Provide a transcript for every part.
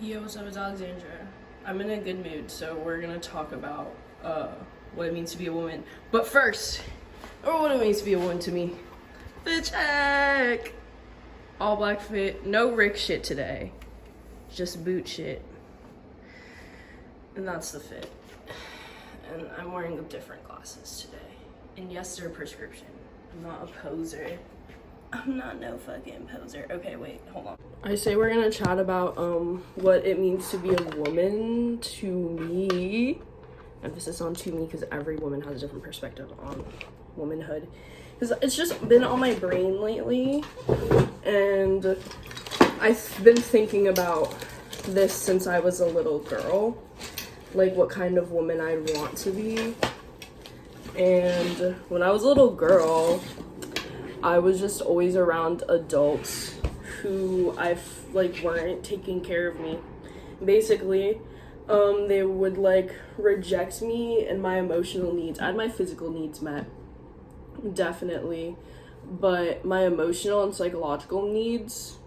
Yo, what's up? It's Alexandra. I'm in a good mood, so we're gonna talk about what it means to be a woman. But first, or what it means to be a woman to me. Fit check. All black fit. No Rick shit today. Just boot shit. And that's the fit. And I'm wearing different glasses today. And yes, they're prescription. I'm not a poser. I'm not no fucking poser. Okay, wait, hold on. I say we're gonna chat about what it means to be a woman to me. Emphasis on to me because every woman has a different perspective on womanhood. Because it's just been on my brain lately, and I've been thinking about this since I was a little girl, like what kind of woman I'd want to be. And when I was a little girl, I was just always around adults who weren't taking care of me. Basically, they would reject me and my emotional needs. I had my physical needs met, definitely, but my emotional and psychological needs,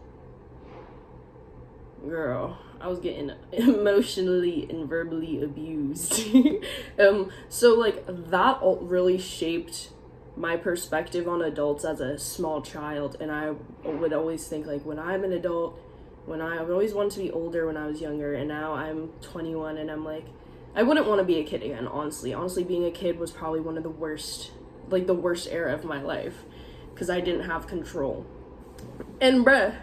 girl, I was getting emotionally and verbally abused. So that really shaped my perspective on adults as a small child. And I would always think when I'm an adult, when I always wanted to be older when I was younger, and now I'm 21 and I'm I wouldn't want to be a kid again. Honestly being a kid was probably one of the worst era of my life, because I didn't have control. And bruh,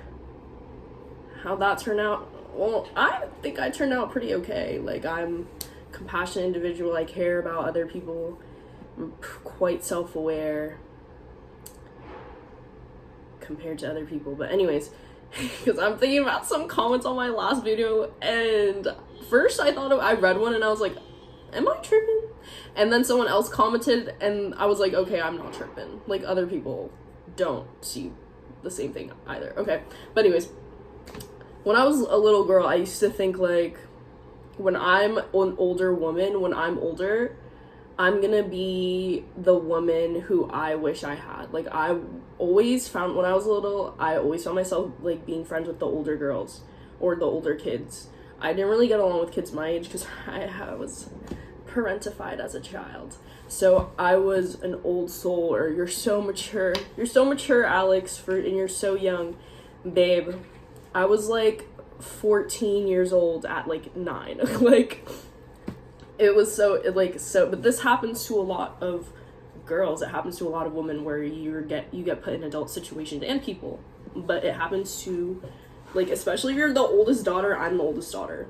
how that turned out, well, I think I turned out pretty okay. I'm a compassionate individual. I care about other people. I'm quite self-aware compared to other people. But anyways, because I'm thinking about some comments on my last video, and first I read one and I was like, am I tripping? And then someone else commented and I was like, okay, I'm not tripping. Other people don't see the same thing either. Okay, but anyways, when I was a little girl, I used to think when I'm an older woman, when I'm older, I'm gonna be the woman who I wish I had. I always found, when I was little, I always found myself being friends with the older girls or the older kids. I didn't really get along with kids my age because I was parentified as a child. So I was an old soul, or you're so mature, Alex, and you're so young, babe. I was 14 years old at 9. It was but this happens to a lot of girls. It happens to a lot of women where you get put in adult situations, and people. But it happens to, especially if you're the oldest daughter. I'm the oldest daughter.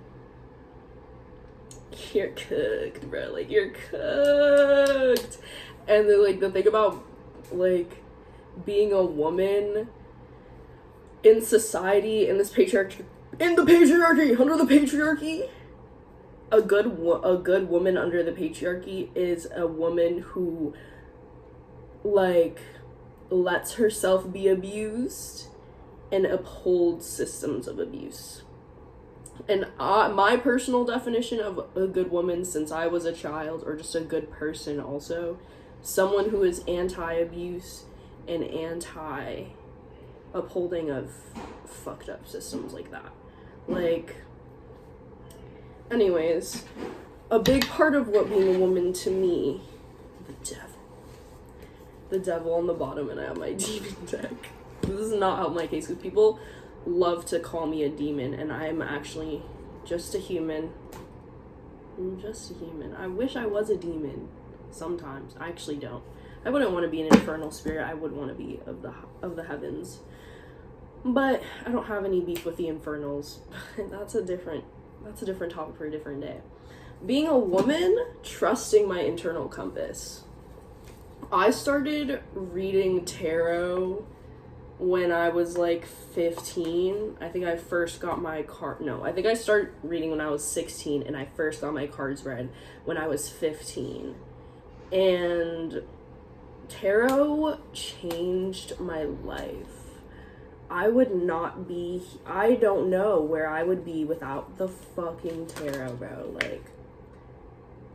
You're cooked, bro. You're cooked. And then, the thing about, being a woman in society, in the patriarchy, under the patriarchy, a good woman under the patriarchy is a woman who lets herself be abused and upholds systems of abuse. And my personal definition of a good woman since I was a child, or just a good person also, someone who is anti-abuse and anti-upholding of fucked up systems like that. Anyways, a big part of what being a woman to me, the devil on the bottom, and I have my demon deck. This does not help my case, because people love to call me a demon, and I'm actually just a human. I'm just a human. I wish I was a demon sometimes. I actually don't. I wouldn't want to be an infernal spirit. I would want to be of the heavens. But I don't have any beef with the infernals. That's a different topic for a different day. Being a woman, trusting my internal compass. I started reading tarot when I was 15. I think I first got my I think I started reading when I was 16, and I first got my cards read when I was 15. And tarot changed my life. I don't know where I would be without the fucking tarot, bro.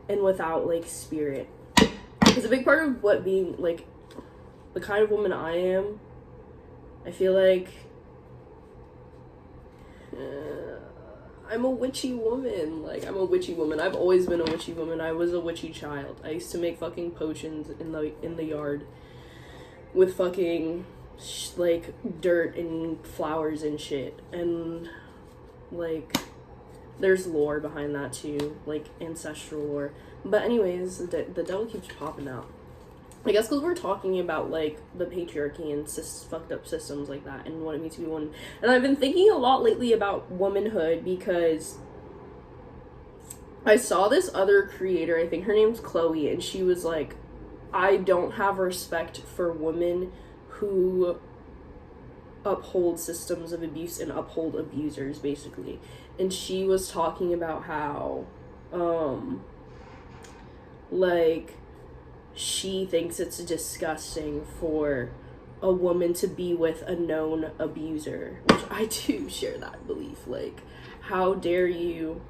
And without spirit. It's a big part of what being the kind of woman I am. I feel I'm a witchy woman. Like, I'm a witchy woman. I've always been a witchy woman. I was a witchy child. I used to make fucking potions in the yard with fucking like dirt and flowers and shit. And like, there's lore behind that too, like ancestral lore. But anyways, the devil keeps popping out. I guess because we're talking about, like, the patriarchy and fucked up systems like that and what it means to be a woman. And I've been thinking a lot lately about womanhood because I saw this other creator, I think her name's Chloe, and she was like, I don't have respect for women who uphold systems of abuse and uphold abusers, basically. And she was talking about how, like, she thinks it's disgusting for a woman to be with a known abuser, which I do share that belief. Like, how dare you,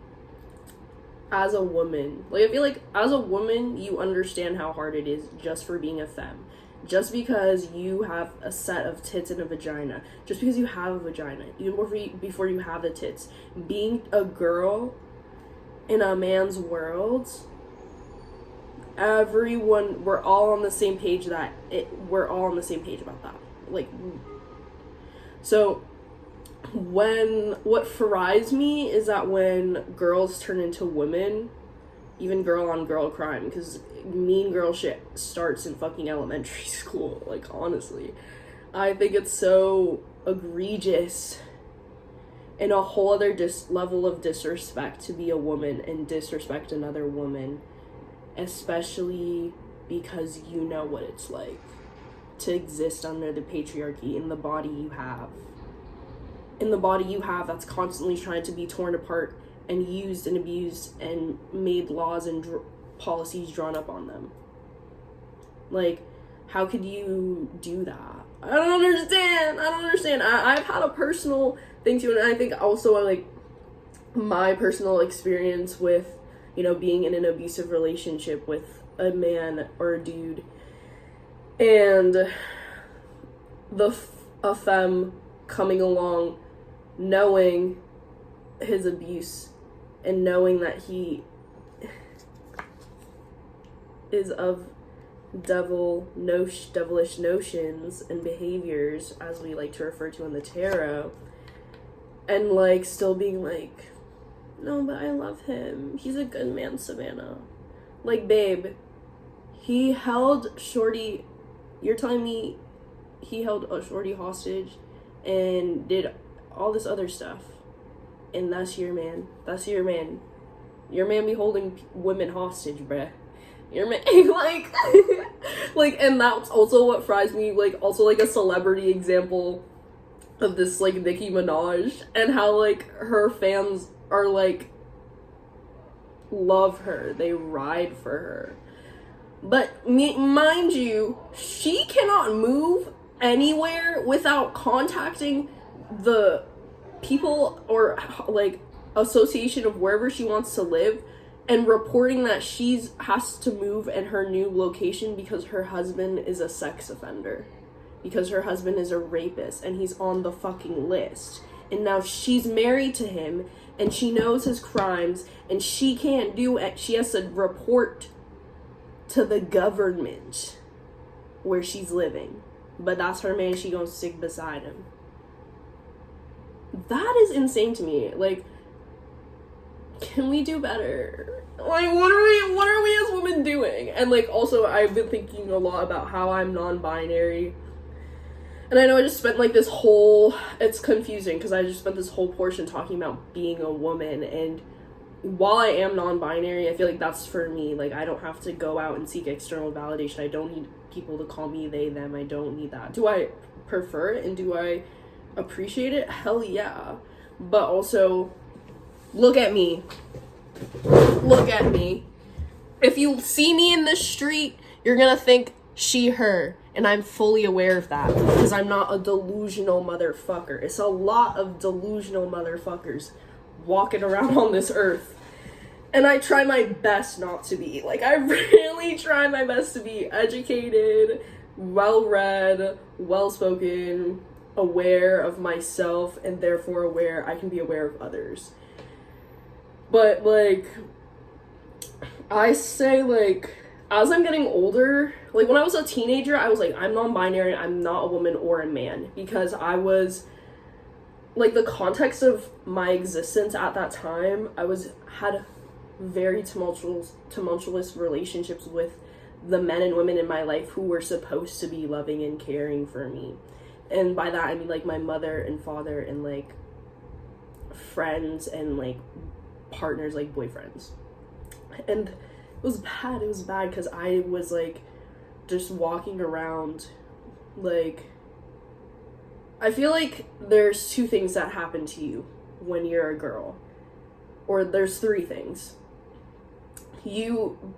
as a woman, like, I feel like as a woman, you understand how hard it is just for being a femme. Just because you have a set of tits and a vagina, just because you have a vagina, even before you have the tits, being a girl in a man's world, everyone, we're all on the same page about that. Like, so what fries me is that when girls turn into women, even girl on girl crime, because mean girl shit starts in fucking elementary school, like, honestly, I think it's so egregious and a whole other level of disrespect to be a woman and disrespect another woman, especially because you know what it's like to exist under the patriarchy in the body you have. In the body you have that's constantly trying to be torn apart and used and abused and made laws and policies drawn up on them. Like, how could you do that? I don't understand. I've had a personal thing too, and I think also, like, my personal experience with, you know, being in an abusive relationship with a man or a dude, and a femme coming along knowing his abuse and knowing that he is of devilish notions and behaviors, as we like to refer to in the tarot, and, like, still being like, no, but I love him, he's a good man, Savannah. Like, babe, he held Shorty, you're telling me he held a Shorty hostage and did all this other stuff, and that's your man. Your man be holding women hostage, bruh. Your man, like, like, and that's also what fries me, like, also, like, a celebrity example of this, like, Nicki Minaj, and how, like, her fans are, like, love her, they ride for her. But, mind you, she cannot move anywhere without contacting the people or, like, association of wherever she wants to live and reporting that has to move in her new location because her husband is a sex offender, because her husband is a rapist and he's on the fucking list, and now she's married to him and she knows his crimes and she can't do it. She has to report to the government where she's living, but that's her man, she gonna stick beside him. That is insane to me. Like, can we do better? Like, what are we as women doing? And, like, also, I've been thinking a lot about how I'm non-binary. And I know I just spent, like, this whole, it's confusing because I just spent this whole portion talking about being a woman. And while I am non-binary, I feel like that's for me. Like, I don't have to go out and seek external validation. I don't need people to call me they, them. I don't need that. Do I prefer it and do I appreciate it? Hell yeah. But also, look at me. If you see me in the street, you're gonna think she, her, and I'm fully aware of that because I'm not a delusional motherfucker. It's a lot of delusional motherfuckers walking around on this earth, and I try my best not to be. Like, I really try my best to be educated, well-read, well-spoken, aware of myself, and therefore I can be aware of others. But, like, I say, like, as I'm getting older, like, when I was a teenager, I was like, I'm non-binary, I'm not a woman or a man, because I was, like, the context of my existence at that time, had very tumultuous relationships with the men and women in my life who were supposed to be loving and caring for me. And by that, I mean, like, my mother and father and, like, friends and, like, partners, like, boyfriends. And it was bad because I was, like, just walking around, like, I feel like there's two things that happen to you when you're a girl, or there's three things.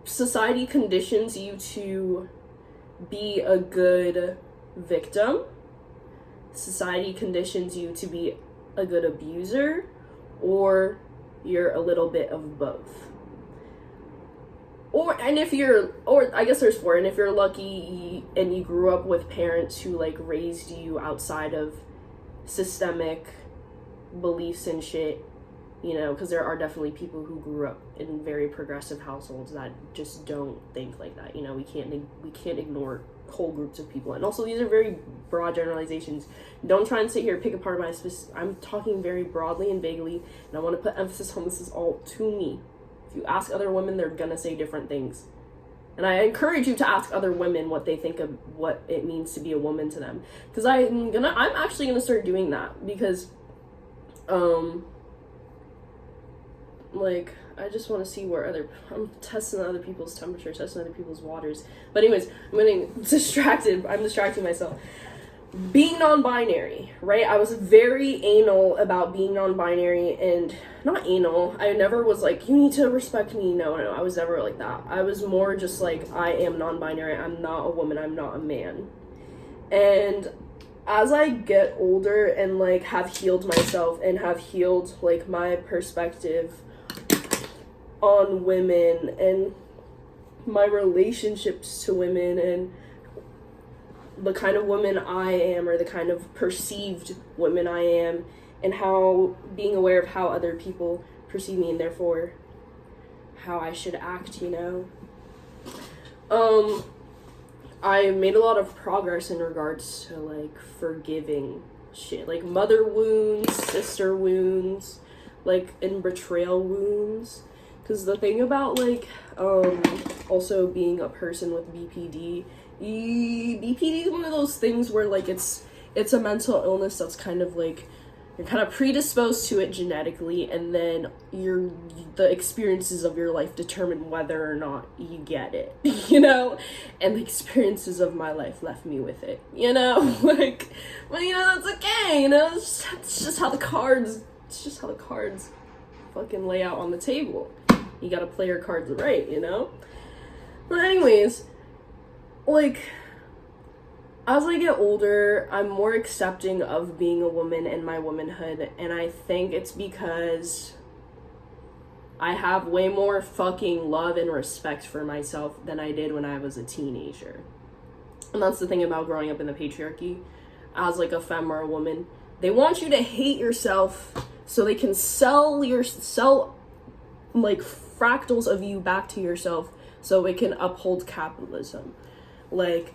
Society conditions you to be a good victim. Society conditions you to be a good abuser, or you're a little bit of both. Or I guess there's four, and if you're lucky and you grew up with parents who, like, raised you outside of systemic beliefs and shit, you know, because there are definitely people who grew up in very progressive households that just don't think like that, you know. We can't ignore whole groups of people, and also these are very broad generalizations. Don't try and sit here and pick apart I'm talking very broadly and vaguely, and I want to put emphasis on this is all to me. If you ask other women, they're gonna say different things, and I encourage you to ask other women what they think of what it means to be a woman to them, because I'm actually gonna start doing that, because like, I just want to see I'm testing other people's temperature, testing other people's waters. But anyways, I'm getting distracted. I'm distracting myself. Being non-binary, right? I was very anal about being non-binary, and not anal. I never was like, you need to respect me. No. I was never like that. I was more just like, I am non-binary. I'm not a woman. I'm not a man. And as I get older and, like, have healed myself and have healed, like, my perspective on women and my relationships to women and the kind of woman I am, or the kind of perceived woman I am, and how being aware of how other people perceive me and therefore how I should act, you know. I made a lot of progress in regards to, like, forgiving shit, like mother wounds, sister wounds, like, and betrayal wounds. Because the thing about, like, also being a person with BPD is one of those things where, like, it's a mental illness that's kind of, like, you're kind of predisposed to it genetically, and then the experiences of your life determine whether or not you get it, you know? And the experiences of my life left me with it, you know? Like, well, you know, that's okay, you know? It's just how the cards fucking lay out on the table. You gotta play your cards right, you know? But anyways, like, as I get older, I'm more accepting of being a woman and my womanhood, and I think it's because I have way more fucking love and respect for myself than I did when I was a teenager. And that's the thing about growing up in the patriarchy as, like, a femme or a woman. They want you to hate yourself so they can sell like, fractals of you back to yourself so it can uphold capitalism. Like,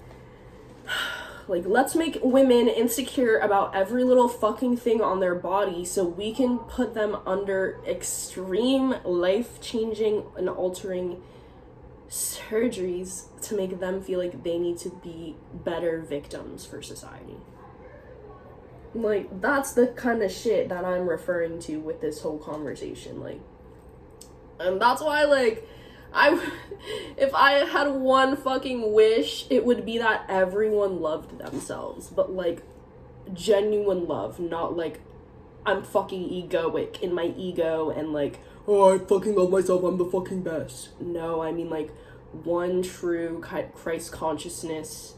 let's make women insecure about every little fucking thing on their body so we can put them under extreme life-changing and altering surgeries to make them feel like they need to be better victims for society. Like, that's the kind of shit that I'm referring to with this whole conversation, like. And that's why, like, if I had one fucking wish, it would be that everyone loved themselves. But, like, genuine love, not, like, I'm fucking egoic in my ego and, like, oh, I fucking love myself, I'm the fucking best. No, I mean, like, one true Christ consciousness,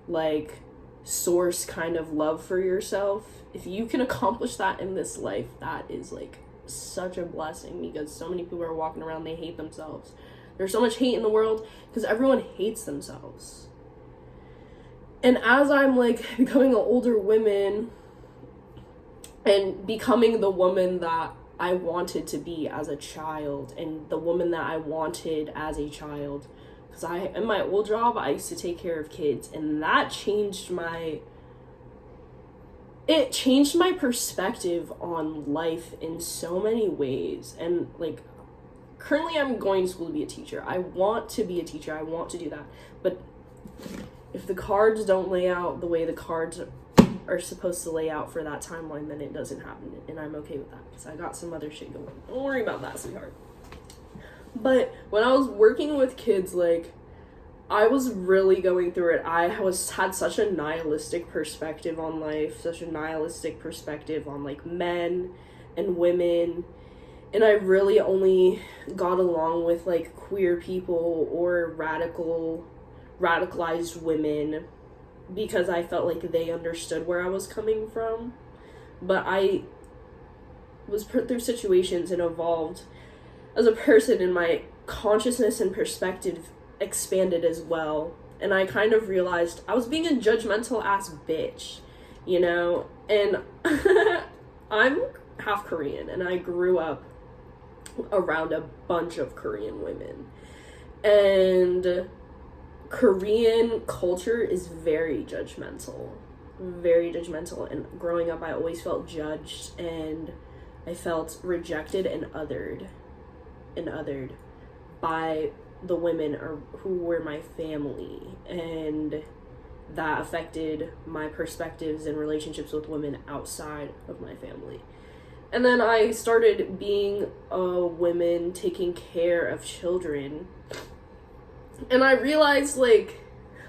like, source kind of love for yourself. If you can accomplish that in this life, that is, like, such a blessing, because so many people are walking around, they hate themselves. There's so much hate in the world because everyone hates themselves. And as I'm, like, becoming an older woman and becoming the woman that I wanted to be as a child and the woman that I wanted as a child. Because in my old job, I used to take care of kids, and that changed my perspective on life in so many ways. And like, currently I'm going to school to be a teacher. I want to be a teacher. I want to do that. But if the cards don't lay out the way the cards are supposed to lay out for that timeline, then it doesn't happen. And I'm okay with that, because I got some other shit going. Don't worry about that, sweetheart. But when I was working with kids, like, I was really going through it. Had such a nihilistic perspective on life, such a nihilistic perspective on, like, men and women. And I really only got along with, like, queer people or radicalized women because I felt like they understood where I was coming from. But I was put through situations and evolved as a person, and my consciousness and perspective expanded as well. And I kind of realized I was being a judgmental ass bitch, you know? And I'm half Korean, and I grew up around a bunch of Korean women. And Korean culture is very judgmental. And growing up, I always felt judged, and I felt rejected and othered by the women who were my family, and that affected my perspectives and relationships with women outside of my family. And then I started being a woman taking care of children, and I realized, like,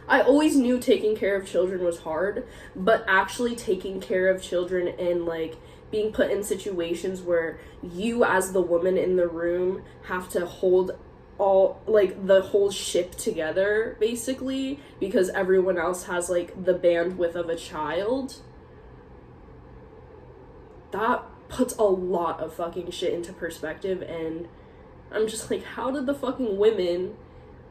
I always knew taking care of children was hard, but actually taking care of children and, like, being put in situations where you as the woman in the room have to hold the whole ship together, basically, because everyone else has, like, the bandwidth of a child, that puts a lot of fucking shit into perspective. And I'm just like, how did the fucking women,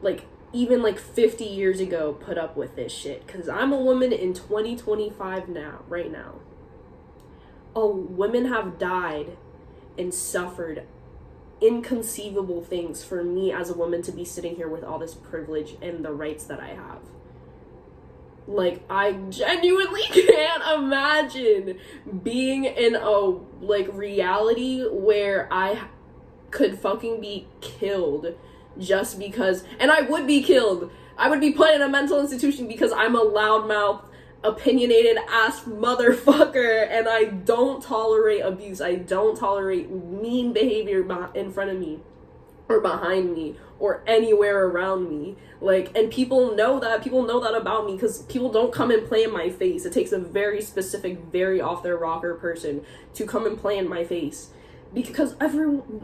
like, even, like, 50 years ago put up with this shit? Because I'm a woman in 2025 now, right now. Women have died and suffered inconceivable things for me as a woman to be sitting here with all this privilege and the rights that I have. Like, I genuinely can't imagine being in a, like, reality where I could fucking be killed just because, and I would be killed. I would be put in a mental institution because I'm a loudmouth, opinionated ass motherfucker, and I don't tolerate abuse. I don't tolerate mean behavior in front of me or behind me or anywhere around me. Like, and people know that about me, because people don't come and play in my face. It takes a very specific, very off their rocker person to come and play in my face, because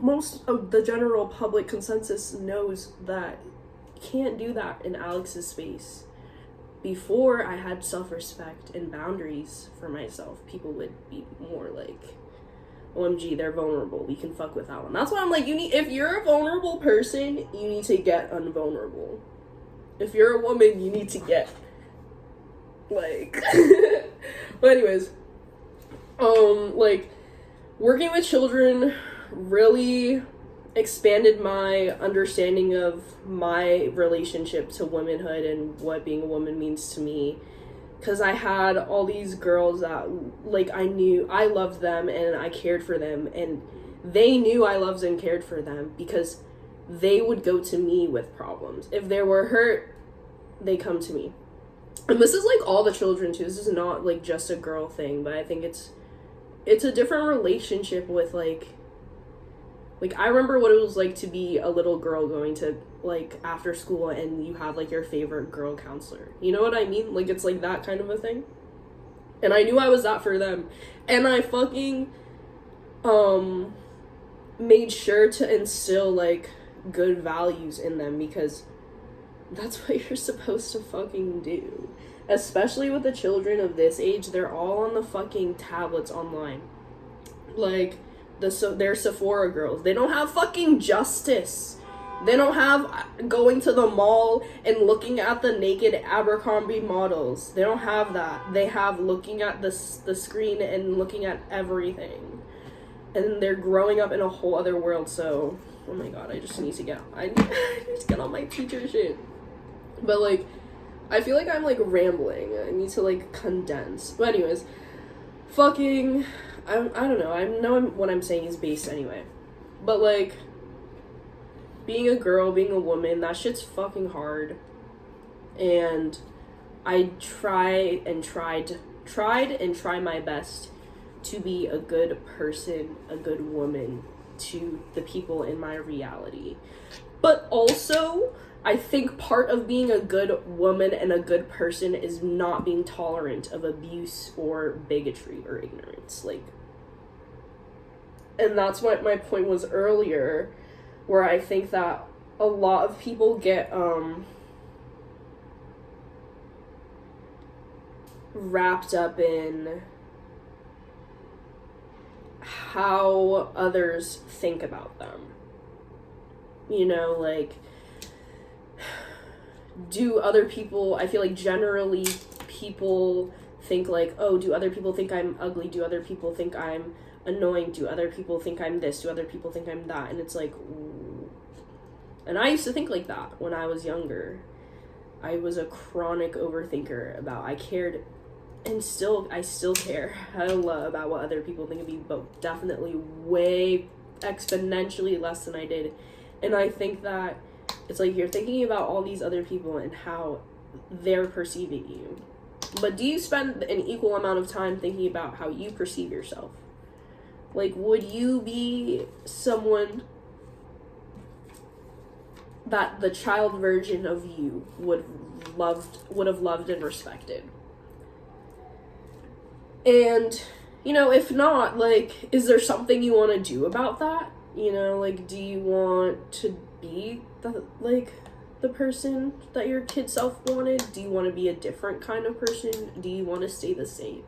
most of the general public consensus knows that you can't do that in Alex's space. Before I had self-respect and boundaries for myself, people would be more like, OMG, they're vulnerable, we can fuck with that one. That's why I'm like, if you're a vulnerable person, you need to get unvulnerable. If you're a woman, you need to get, like, but anyways, like, working with children really expanded my understanding of my relationship to womanhood and what being a woman means to me, because I had all these girls that, like, I knew I loved them and I cared for them, and they knew I loved and cared for them because they would go to me with problems. If they were hurt, they come to me. And this is, like, all the children too. This is not, like, just a girl thing, but I think it's a different relationship with, like, I remember what it was like to be a little girl going to, like, after school, and you have, like, your favorite girl counselor. You know what I mean? Like, it's, like, that kind of a thing. And I knew I was that for them. And I fucking, made sure to instill, like, good values in them, because that's what you're supposed to fucking do. Especially with the children of this age, they're all on the fucking tablets online. Like, they're Sephora girls. They don't have fucking justice. They don't have going to the mall and looking at the naked Abercrombie models. They don't have that. They have looking at the screen and looking at everything. and they're growing up in a whole other world. So, oh my god, I just need to get I need to get on my teacher shit. But like, I feel like I'm like rambling. I need to like condense. But anyways, fucking, I don't know. I know what I'm saying is based anyway. But like, being a girl, being a woman, that shit's fucking hard. And I tried and try my best to be a good person, a good woman to the people in my reality. But also, I think part of being a good woman and a good person is not being tolerant of abuse or bigotry or ignorance. Like, and that's what my point was earlier, where I think that a lot of people get wrapped up in how others think about them. You know, like, do other people, I feel like generally people think like, oh, do other people think I'm ugly? Do other people think I'm annoying? Do other people think I'm this? Do other people think I'm that? And it's like, ooh. And I used to think like that when I was younger. I was a chronic overthinker about, I cared, and I still care hella about what other people think of me, but definitely way exponentially less than I did. And I think that it's like you're thinking about all these other people and how they're perceiving you. But do you spend an equal amount of time thinking about how you perceive yourself? Like, would you be someone that the child version of you would have loved and respected? And, you know, if not, like, is there something you want to do about that? You know, like, do you want to be the person that your kid self wanted? Do you want to be a different kind of person? Do you want to stay the same?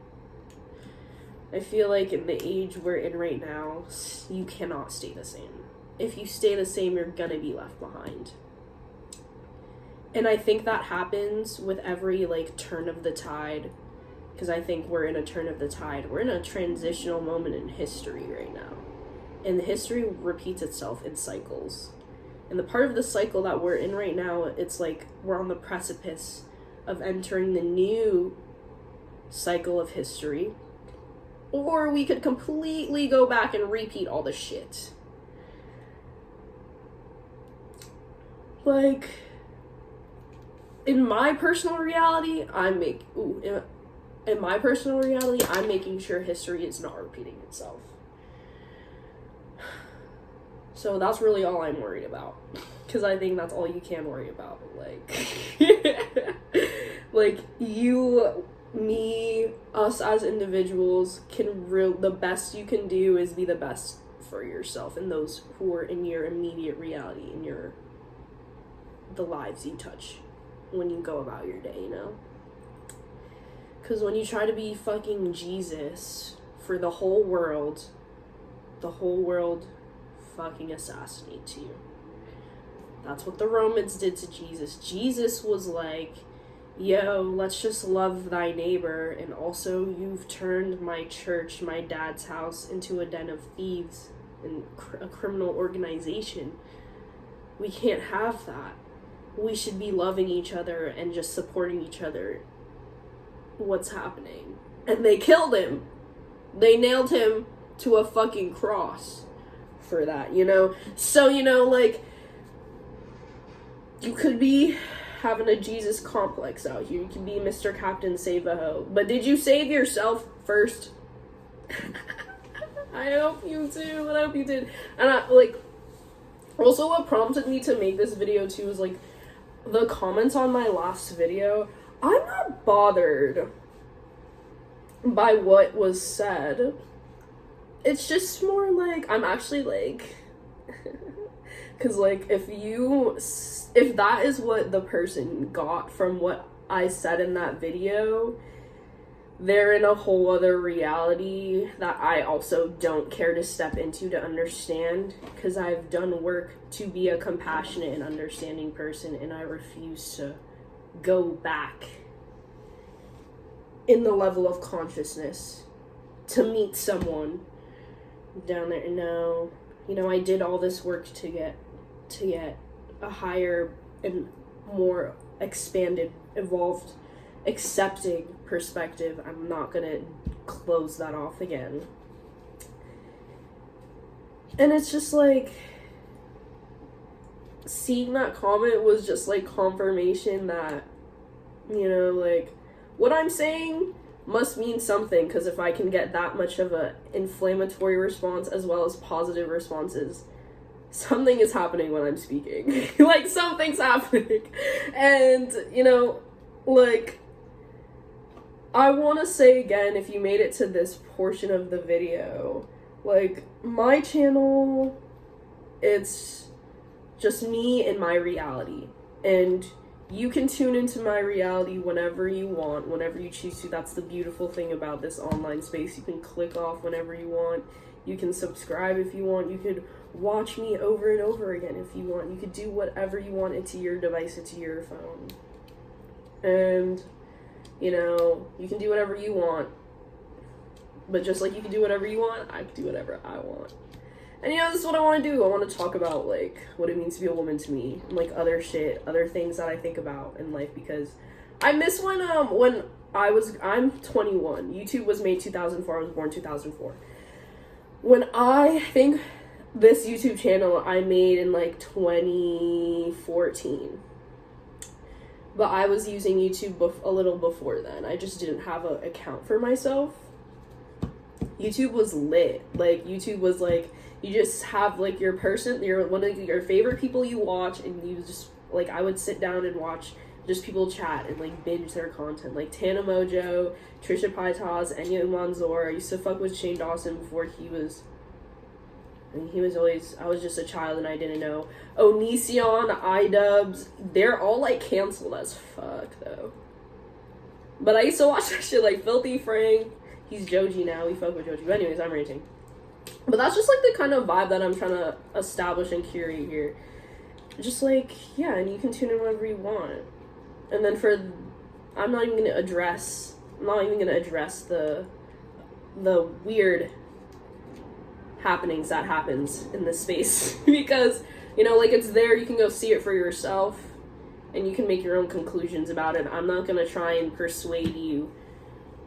I feel like in the age we're in right now, you cannot stay the same. If you stay the same, you're gonna be left behind. And I think that happens with every, like, turn of the tide. Because I think we're in a turn of the tide. We're in a transitional moment in history right now. And history repeats itself in cycles. And the part of the cycle that we're in right now, it's like we're on the precipice of entering the new cycle of history. Or we could completely go back and repeat all the shit. Like, in my personal reality, I'm making sure history is not repeating itself. So that's really all I'm worried about. Because I think that's all you can worry about. Like, like, you, me, us as individuals the best you can do is be the best for yourself and those who are in your immediate reality, in the lives you touch when you go about your day, you know? Because when you try to be fucking Jesus for the whole world fucking assassinates you. That's what the Romans did to Jesus. Jesus was like, yo, let's just love thy neighbor, and also you've turned my church, my dad's house, into a den of thieves and a criminal organization. We can't have that. We should be loving each other and just supporting each other. What's happening? And they killed him. They nailed him to a fucking cross for that, you know? So, you know, like, you could be having a Jesus complex out here. You could be Mr. Captain Save-A-Ho. But did you save yourself first? I hope you too. I hope you did. And also what prompted me to make this video too is, like, the comments on my last video. I'm not bothered by what was said. It's just more like, I'm actually like, because like, if that is what the person got from what I said in that video, they're in a whole other reality that I also don't care to step into to understand, because I've done work to be a compassionate and understanding person, and I refuse to go back in the level of consciousness to meet someone down there. No, you know, I did all this work to get a higher and more expanded, evolved, accepting perspective. I'm not gonna close that off again. And it's just like, seeing that comment was just like confirmation that, you know, like, what I'm saying must mean something, because if I can get that much of a inflammatory response as well as positive responses, something is happening when I'm speaking. Like, something's happening. And, you know, like, I want to say again, if you made it to this portion of the video, like, my channel, it's just me and my reality. And you can tune into my reality whenever you want, whenever you choose to. That's the beautiful thing about this online space. You can click off whenever you want. You can subscribe if you want. You could watch me over and over again if you want. You could do whatever you want into your device, into your phone. And, you know, you can do whatever you want. But just like you can do whatever you want, I can do whatever I want. And, you know, this is what I want to do. I want to talk about, like, what it means to be a woman to me. And, like, other things that I think about in life. Because I miss when I'm 21. YouTube was made 2004. I was born 2004. When I think this YouTube channel I made in, like, 2014. But I was using YouTube a little before then. I just didn't have an account for myself. YouTube was lit. Like, YouTube was, like, you just have, like, your person, one of your favorite people you watch, and you just, like, I would sit down and watch just people chat and, like, binge their content. Like, Tana Mojo, Trisha Paytas, Enya Manzoor. I used to fuck with Shane Dawson before he was always, I was just a child and I didn't know. Onision, iDubbbz, they're all, like, canceled as fuck, though. But I used to watch that shit, like, Filthy Frank. He's Joji now. We fuck with Joji. But anyways, I'm ranting. But that's just, like, the kind of vibe that I'm trying to establish and curate here. Just, like, yeah, and you can tune in whenever you want. And then I'm not even going to address the weird happenings that happens in this space. Because, you know, like, it's there, you can go see it for yourself, and you can make your own conclusions about it. I'm not going to try and persuade you.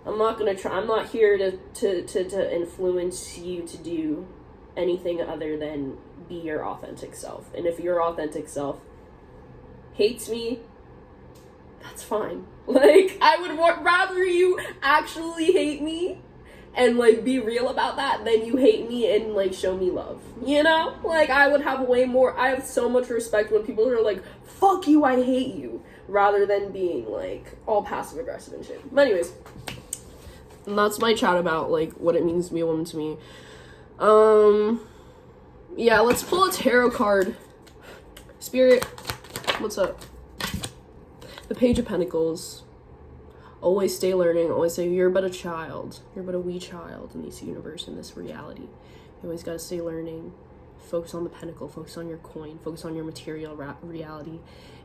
I'm not here to influence you to do anything other than be your authentic self. And if your authentic self hates me, that's fine. Like, I would rather you actually hate me and, like, be real about that than you hate me and, like, show me love. You know? Like, I have so much respect when people are like, fuck you, I hate you, rather than being, like, all passive aggressive and shit. But anyways, and that's my chat about, like, what it means to be a woman to me. Yeah, let's pull a tarot card. Spirit, what's up? The Page of Pentacles. Always stay learning. Always say you're but a child. You're but a wee child in this universe, in this reality. You always gotta stay learning. Focus on the pentacle. Focus on your coin. Focus on your material reality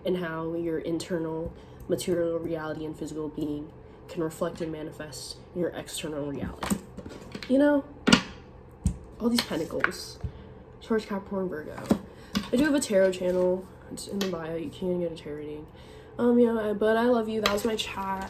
and how your internal material reality and physical being can reflect and manifest in your external reality. You know? All these pentacles. Taurus, Capricorn, Virgo. I do have a tarot channel. It's in the bio. You can get a tarot reading. Yeah, but I love you. That was my chat.